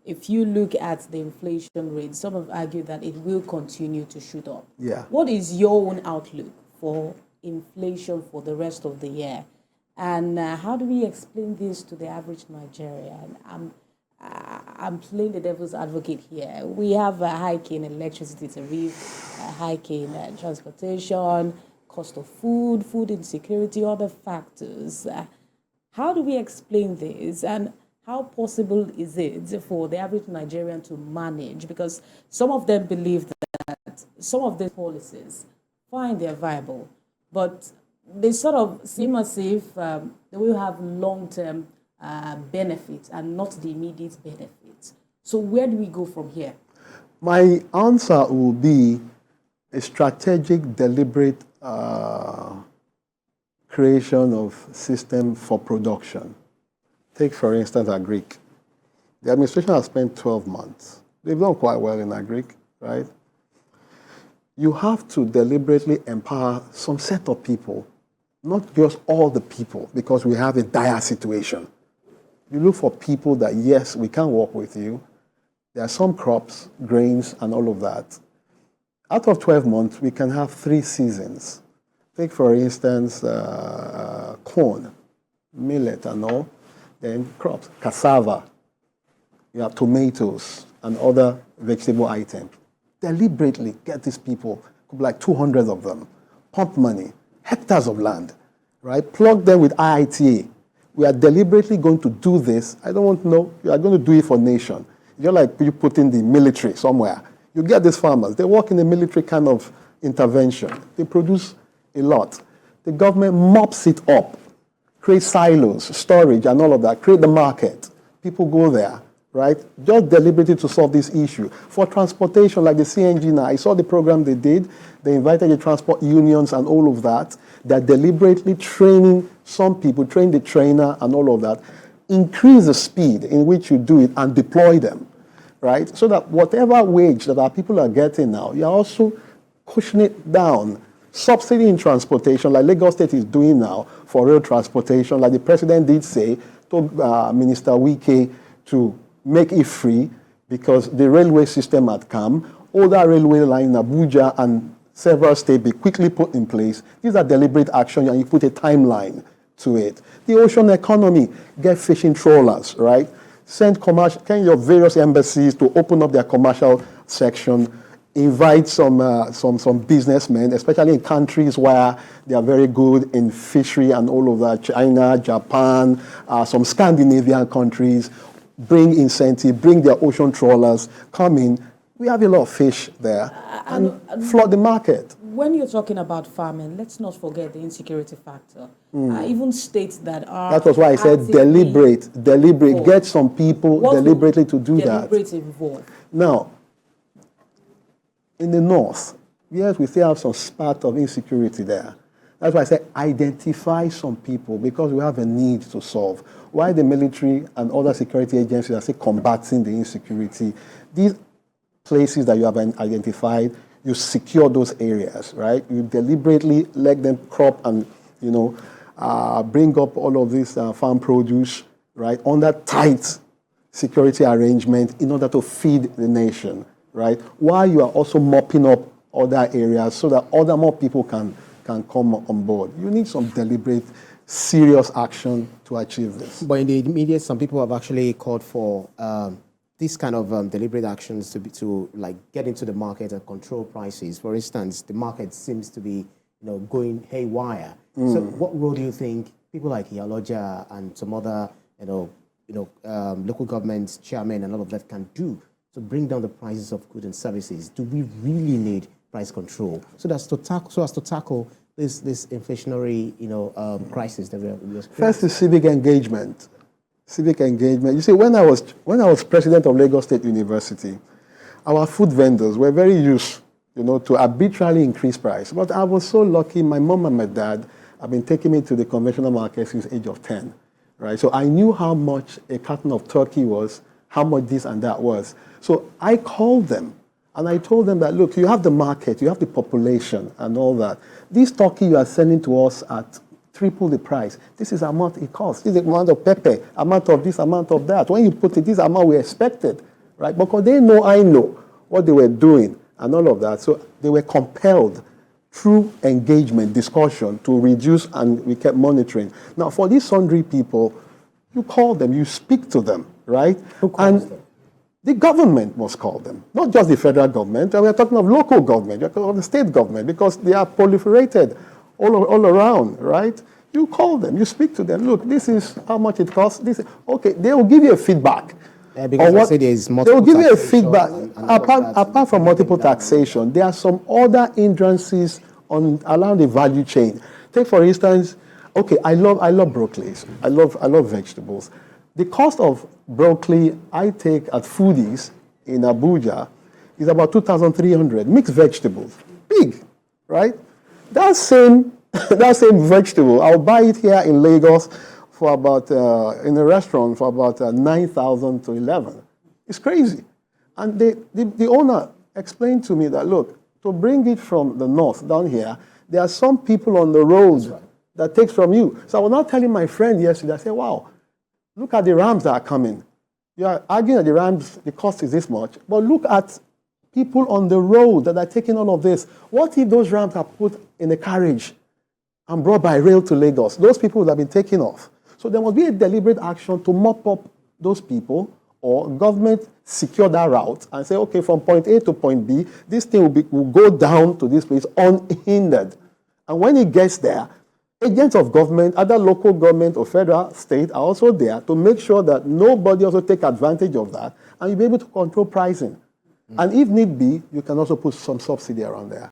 if you look at the inflation rate, some have argued that it will continue to shoot up. Yeah. What is your own outlook for inflation for the rest of the year? And how do we explain this to the average Nigerian? I'm playing the devil's advocate here. We have a hike in electricity tariff, a hike in transportation, cost of food insecurity, other factors. How do we explain this? And how possible is it for the average Nigerian to manage? Because some of them believe that some of these policies, fine, they're viable, but they sort of seem as if they will have long-term benefits and not the immediate benefits. So where do we go from here? My answer will be a strategic, deliberate creation of system for production. Take, for instance, Agric. The administration has spent 12 months. They've done quite well in Agric, right? You have to deliberately empower some set of people, not just all the people, because we have a dire situation. You look for people that, yes, we can work with you. There are some crops, grains, and all of that. Out of 12 months, we can have 3 seasons. Take, for instance, corn, millet, and all. Then crops, cassava, you have tomatoes, and other vegetable items. Deliberately get these people, could be like 200 of them, pump money, hectares of land, right? Plug them with IITA. We are deliberately going to do this. I don't want to know, you are going to do it for nation. You're like you put in the military somewhere. You get these farmers, they work in a military kind of intervention. They produce a lot. The government mops it up, create silos, storage, and all of that, create the market. People go there, right? Just deliberately to solve this issue. For transportation, like the CNG now, I saw the program they did. They invited the transport unions and all of that. They're deliberately training some people, train the trainer and all of that. Increase the speed in which you do it and deploy them, right? So that whatever wage that our people are getting now, you're also cushioning it down. Subsidy in transportation, like Lagos State is doing now for rail transportation, like the president did say, told Minister Wike to make it free because the railway system had come. All that railway line in Abuja and several states be quickly put in place. These are deliberate action and you put a timeline to it. The ocean economy, get fishing trawlers, right? Send your various embassies to open up their commercial section. Invite some businessmen, especially in countries where they are very good in fishery and all of that, China, Japan, some Scandinavian countries, bring incentive, bring their ocean trawlers, come in. We have a lot of fish there and flood the market. When you're talking about farming, let's not forget the insecurity factor. Even states that are... That was why I said deliberate, involved. Get some people deliberately to do that. Deliberate involved. Now, in the north, yes, we still have some spat of insecurity there. That's why I say identify some people because we have a need to solve. Why the military and other security agencies are still combating the insecurity, these places that you have identified, you secure those areas, right? You deliberately let them crop and, bring up all of this farm produce, right, under tight security arrangement in order to feed the nation, right? While you are also mopping up other areas so that more people can come on board. You need some deliberate, serious action to achieve this. But in the media, some people have actually called for these kind of deliberate actions to get into the market and control prices. For instance, the market seems to be going haywire. So what role do you think people like Ayodele and some other local government chairmen and all of that can do to bring down the prices of goods and services? Do we really need price control so as to tackle this inflationary crisis that we are First is civic engagement. Civic engagement. You see, when I was president of Lagos State University, our food vendors were very used, to arbitrarily increase price. But I was so lucky. My mom and my dad have been taking me to the conventional market since age of 10, right? So I knew how much a carton of turkey was, how much this and that was. So I called them and I told them that, look, you have the market, you have the population and all that. This turkey you are selling to us at triple the price. This is the amount it costs. This is the amount of pepper, amount of this, amount of that. When you put it, this amount we expected, right? Because they know I know what they were doing and all of that. So they were compelled through engagement, discussion, to reduce, and we kept monitoring. Now, for these sundry people, you call them, you speak to them, right? Who calls them? The government must call them, not just the federal government. And we're talking of local government, we're talking of the state government, because they are proliferated all around, right? You call them, you speak to them. Look, this is how much it costs. Okay, they will give you a feedback. Because I say there is multiple they will give you a taxation feedback. and all of that. Apart from multiple taxation, there are some other hindrances around the value chain. Take, for instance, okay, I love broccoli. I love vegetables. The cost of broccoli I take at Foodies in Abuja is about 2,300. Mixed vegetables, big, right? That same vegetable, I'll buy it here in Lagos for about in a restaurant for about 9,000 to 11. It's crazy. And the owner explained to me that, look, to bring it from the north down here, there are some people on the road that takes from you. So I was not telling my friend yesterday, I said, wow, look at the rams that are coming. You are arguing that the rams, the cost is this much, but look at people on the road that are taking all of this. What if those rams are put in a carriage and brought by rail to Lagos? Those people would have been taken off. So there must be a deliberate action to mop up those people, or government secure that route and say, okay, from point A to point B, this thing will go down to this place unhindered. And when it gets there, agents of government, other local government or federal, state are also there to make sure that nobody also take advantage of that, and you'll be able to control pricing. And if need be, you can also put some subsidy around there.